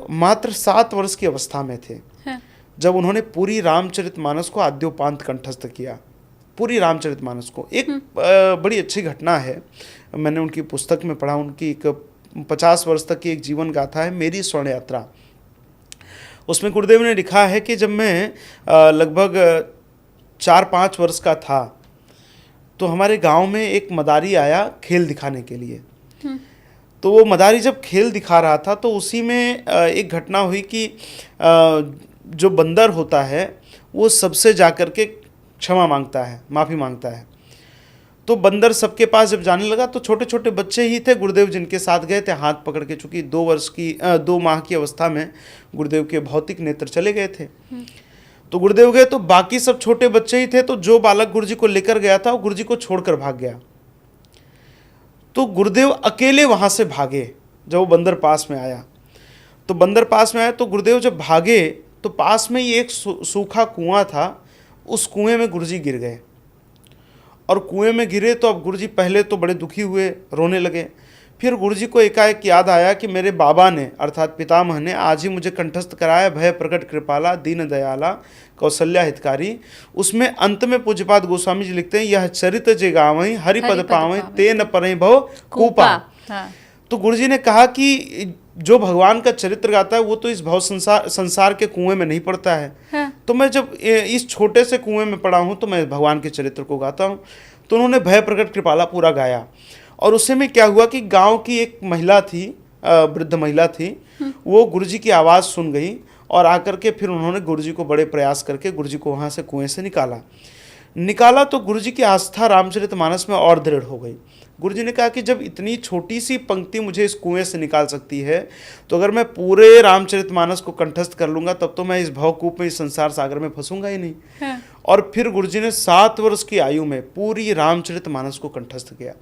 मात्र 7 वर्ष की अवस्था में थे हाँ। जब उन्होंने पूरी रामचरितमानस को आद्योपांत कंठस्थ किया। पूरी रामचरितमानस को एक बड़ी अच्छी घटना है, मैंने उनकी पुस्तक में पढ़ा, उनकी एक 50 वर्ष तक की एक जीवन गाथा है, मेरी स्वर्ण यात्रा। उसमें गुरुदेव ने लिखा है कि जब मैं लगभग 4-5 वर्ष का था तो हमारे गांव में एक मदारी आया खेल दिखाने के लिए। तो वो मदारी जब खेल दिखा रहा था तो उसी में एक घटना हुई कि जो बंदर होता है वो सबसे जाकर के क्षमा मांगता है, माफ़ी मांगता है। तो बंदर सबके पास जब जाने लगा तो छोटे छोटे बच्चे ही थे गुरुदेव जिनके साथ गए थे हाथ पकड़ के, चूँकि 2 माह की अवस्था में गुरुदेव के भौतिक नेत्र चले गए थे। तो गुरुदेव गए तो बाकी सब छोटे बच्चे ही थे, तो जो बालक गुरुजी को लेकर गया था वो गुरुजी को छोड़कर भाग गया। तो गुरुदेव अकेले वहाँ से भागे। जब वो बंदर पास में आया तो गुरुदेव जब भागे तो पास में ही एक सूखा कुआं था, उस कुएं में गुरुजी गिर गए। और कुएं में गिरे तो अब गुरुजी पहले तो बड़े दुखी हुए, रोने लगे। फिर गुरुजी को एकाएक याद आया कि मेरे बाबा ने अर्थात पितामह ने आज ही मुझे कंठस्थ कराया, भय प्रकट कृपाला दीन दयाला कौशल्या हितकारी। उसमें अंत में पूज्यपाद गोस्वामी जी लिखते हैं, यह चरित जे गावई हरिपद पावई ते न परई भव कूपा। हाँ। तो गुरुजी ने कहा कि जो भगवान का चरित्र गाता है वो तो इस भव संसार के कुएं में नहीं पड़ता है। हाँ। तो मैं जब इस छोटे से कुएं में पड़ा हूँ तो मैं भगवान के चरित्र को गाता हूँ। तो उन्होंने भय प्रकट कृपाला पूरा गाया। और उससे में क्या हुआ कि गांव की एक महिला थी, वृद्ध महिला थी, वो गुरुजी की आवाज़ सुन गई और आकर के फिर उन्होंने गुरुजी को बड़े प्रयास करके गुरुजी को वहाँ से कुएं से निकाला। तो गुरुजी की आस्था रामचरितमानस में और दृढ़ हो गई। गुरुजी ने कहा कि जब इतनी छोटी सी पंक्ति मुझे इस कुएं से निकाल सकती है तो अगर मैं पूरे रामचरितमानस को कंठस्थ कर लूँगा तब तो मैं इस भवकूप में, इस संसार सागर में फंसूंगा ही नहीं। हाँ। और फिर गुरुजी ने 7 वर्ष की आयु में पूरी रामचरितमानस को कंठस्थ किया।